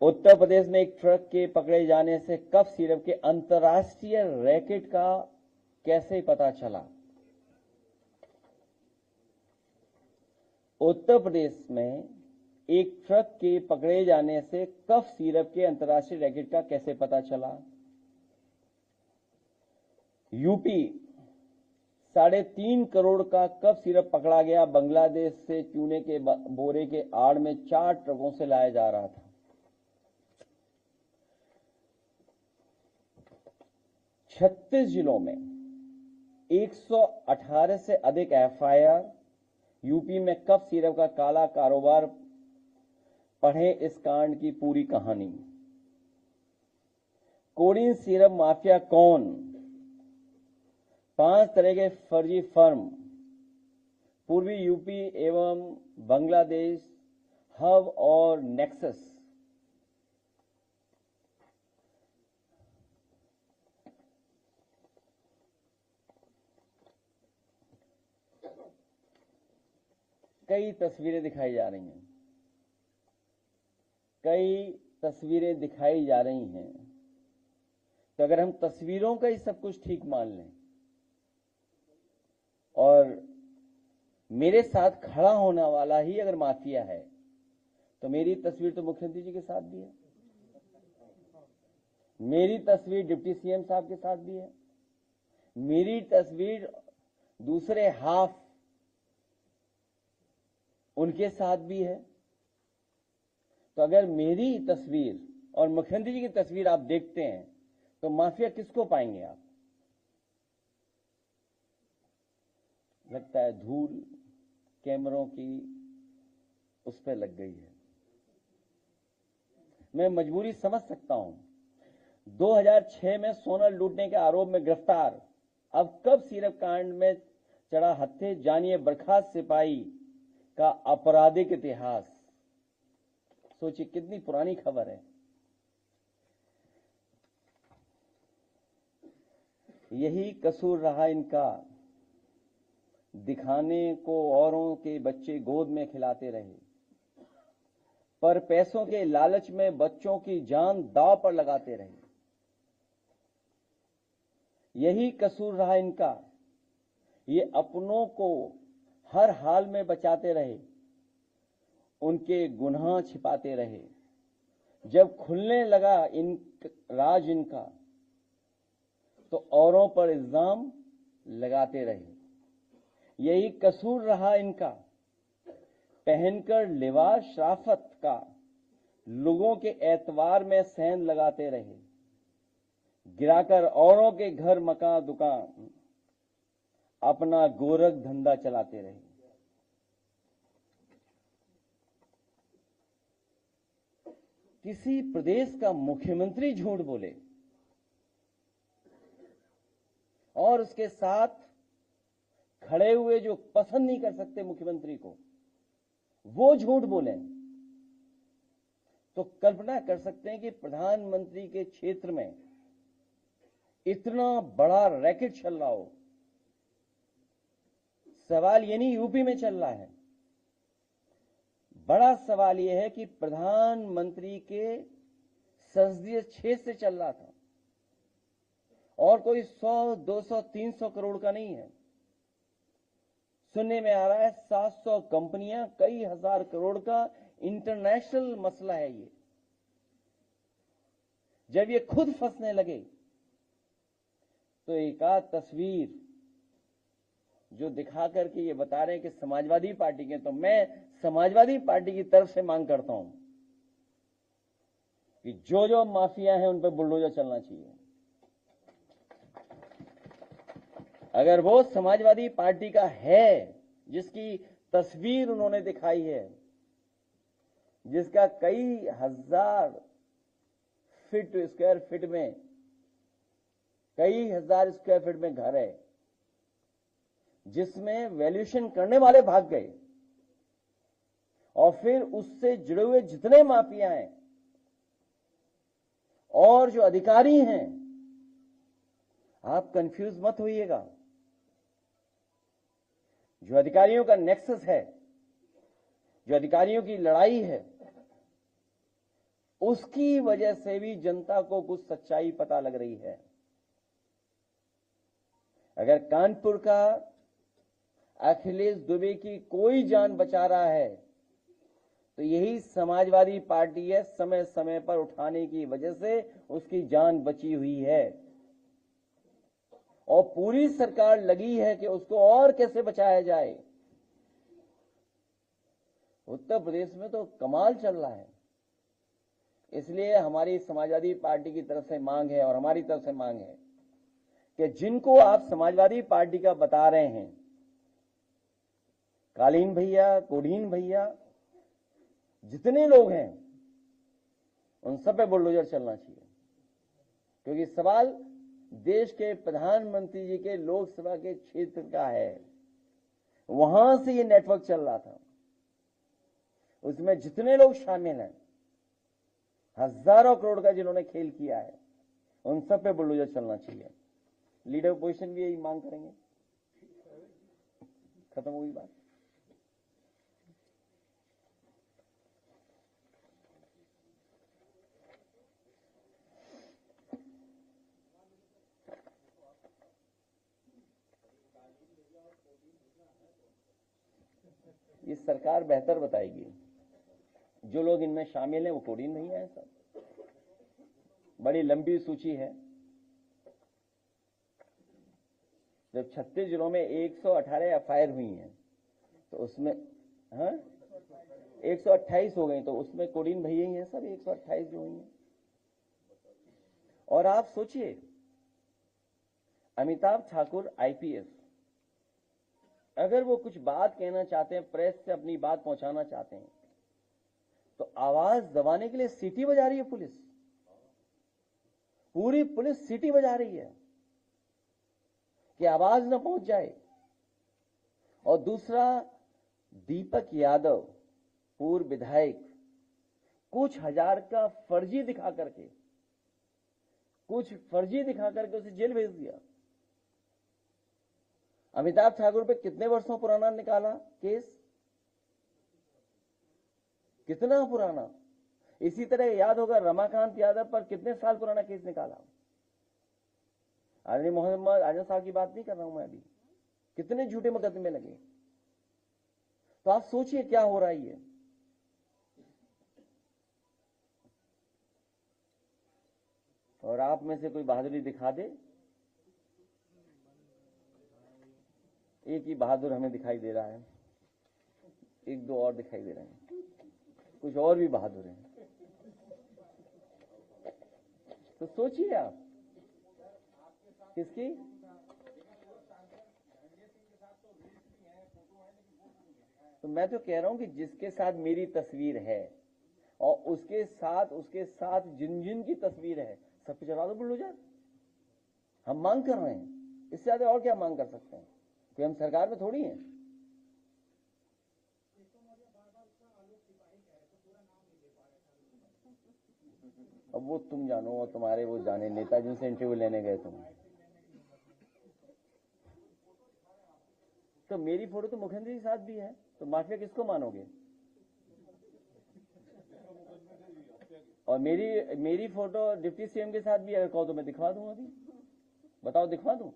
उत्तर प्रदेश में एक ट्रक के पकड़े जाने से कफ सिरप के अंतर्राष्ट्रीय रैकेट का कैसे पता चला? उत्तर प्रदेश में एक ट्रक के पकड़े जाने से कफ सिरप के अंतर्राष्ट्रीय रैकेट का कैसे पता चला? यूपी 3.5 करोड़ का कफ सिरप पकड़ा गया। बांग्लादेश से चूने के बोरे के आड़ में 4 ट्रकों से लाया जा रहा था। 36 जिलों में 118 से अधिक एफआईआर। यूपी में कफ सिरप का काला कारोबार। पढ़ें इस कांड की पूरी कहानी। कोडिन सिरप माफिया कौन? 5 तरह के फर्जी फर्म। पूर्वी यूपी एवं बांग्लादेश हब और नेक्सस। कई तस्वीरें दिखाई जा रही हैं। तो अगर हम तस्वीरों का ही सब कुछ ठीक मान लें और मेरे साथ खड़ा होने वाला ही अगर माफिया है, तो मेरी तस्वीर तो मुख्यमंत्री जी के साथ भी है, मेरी तस्वीर डिप्टी सीएम साहब के साथ भी है, मेरी तस्वीर दूसरे हाफ उनके साथ भी है। तो अगर मेरी तस्वीर और मुख्यमंत्री जी की तस्वीर आप देखते हैं तो माफिया किसको पाएंगे आप? लगता है धूल कैमरों की उस पर लग गई है। मैं मजबूरी समझ सकता हूं। 2006 में सोना लूटने के आरोप में गिरफ्तार, अब कब सिरप कांड में चढ़ा हत्थे। जानिए बर्खास्त सिपाही का आपराधिक इतिहास। सोचिए कितनी पुरानी खबर है। यही कसूर रहा इनका, दिखाने को औरों के बच्चे गोद में खिलाते रहे, पर पैसों के लालच में बच्चों की जान दांव पर लगाते रहे। यही कसूर रहा इनका, ये अपनों को हर हाल में बचाते रहे, उनके गुनाह छिपाते रहे। जब खुलने लगा राज इनका, तो औरों पर इल्जाम लगाते रहे। यही कसूर रहा इनका, पहनकर लिबास शराफत का लोगों के एतवार में सेंध लगाते रहे, गिराकर औरों के घर मकान दुकान अपना गोरख धंधा चलाते रहे। किसी प्रदेश का मुख्यमंत्री झूठ बोले और उसके साथ खड़े हुए जो पसंद नहीं कर सकते मुख्यमंत्री को, वो झूठ बोले, तो कल्पना कर सकते हैं कि प्रधानमंत्री के क्षेत्र में इतना बड़ा रैकेट चल रहा हो। सवाल ये नहीं यूपी में चल रहा है, बड़ा सवाल यह है कि प्रधानमंत्री के संसदीय क्षेत्र से चल रहा था और कोई 100, 200, 300 करोड़ का नहीं है। सुनने में आ रहा है 700 कंपनियां, कई हजार करोड़ का इंटरनेशनल मसला है ये। जब ये खुद फंसने लगे तो एक आध तस्वीर जो दिखा करके ये बता रहे हैं कि समाजवादी पार्टी के, तो मैं समाजवादी पार्टी की तरफ से मांग करता हूं कि जो जो माफिया हैं उन पर बुलडोजर चलना चाहिए। अगर वो समाजवादी पार्टी का है जिसकी तस्वीर उन्होंने दिखाई है, जिसका कई हजार स्क्वायर फीट में, कई हजार स्क्वायर फीट में घर है, जिसमें वैल्यूएशन करने वाले भाग गए, और फिर उससे जुड़े हुए जितने माफिया हैं और जो अधिकारी हैं, आप कंफ्यूज मत होइएगा। जो अधिकारियों का नेक्सस है, जो अधिकारियों की लड़ाई है, उसकी वजह से भी जनता को कुछ सच्चाई पता लग रही है। अगर कानपुर का अखिलेश दुबे की कोई जान बचा रहा है तो यही समाजवादी पार्टी है। समय समय पर उठाने की वजह से उसकी जान बची हुई है और पूरी सरकार लगी है कि उसको और कैसे बचाया जाए। उत्तर प्रदेश में तो कमाल चल रहा है। इसलिए हमारी समाजवादी पार्टी की तरफ से मांग है और हमारी तरफ से मांग है कि जिनको आप समाजवादी पार्टी का बता रहे हैं, कालीन भैया, कोडीन भैया, जितने लोग हैं उन सब पे बुलडोजर चलना चाहिए। क्योंकि सवाल देश के प्रधानमंत्री जी के लोकसभा के क्षेत्र का है। वहां से ये नेटवर्क चल रहा था। उसमें जितने लोग शामिल हैं, हजारों करोड़ का जिन्होंने खेल किया है, उन सब पे बुलडोजर चलना चाहिए। लीडर ऑपोजिशन भी यही मांग करेंगे। खत्म हुई बात। ये सरकार बेहतर बताएगी। जो लोग इनमें शामिल हैं वो कोडीन नहीं है। सब बड़ी लंबी सूची है। जब 36 जिलों में 118 एफआईआर हुई हैं तो उसमें 128 हो गई, तो उसमें कोडीन भैया ही हैं सब 128 जो हुई हैं। और आप सोचिए, अमिताभ ठाकुर आईपीएस, अगर वो कुछ बात कहना चाहते हैं, प्रेस से अपनी बात पहुंचाना चाहते हैं, तो आवाज दबाने के लिए सीटी बजा रही है पुलिस। पूरी पुलिस सीटी बजा रही है कि आवाज न पहुंच जाए। और दूसरा, दीपक यादव पूर्व विधायक कुछ हजार का फर्जी दिखा करके उसे जेल भेज दिया। अमिताभ ठाकुर पे कितने वर्षों पुराना निकाला केस, कितना पुराना। इसी तरह याद होगा रमाकांत यादव पर कितने साल पुराना केस निकाला। आदरणीय मोहम्मद आजम साहब की बात नहीं कर रहा हूं मैं अभी। कितने झूठे मुकदमे लगे। तो आप सोचिए क्या हो रहा है ये। और आप में से कोई बहादुरी दिखा दे। एक ही बहादुर हमें दिखाई दे रहा है, एक दो और दिखाई दे रहे हैं, कुछ और भी बहादुर हैं। तो सोचिए आप किसकी। तो मैं तो कह रहा हूं कि जिसके साथ मेरी तस्वीर है और उसके साथ जिन जिन की तस्वीर है, सब पे चला दो बुलडोजर। हम मांग कर रहे हैं, इससे ज्यादा और क्या मांग कर सकते हैं। कि हम सरकार में थोड़ी हैं। अब वो तुम जानो और तुम्हारे वो जाने नेता जिनसे इंटरव्यू लेने गए तुम। तो मेरी फोटो तो मुख्यमंत्री के साथ भी है, तो माफिया किसको मानोगे। और मेरी फोटो डिप्टी सीएम के साथ भी अगर कहो तो मैं दिखवा दूं। अभी बताओ, दिखवा दूं?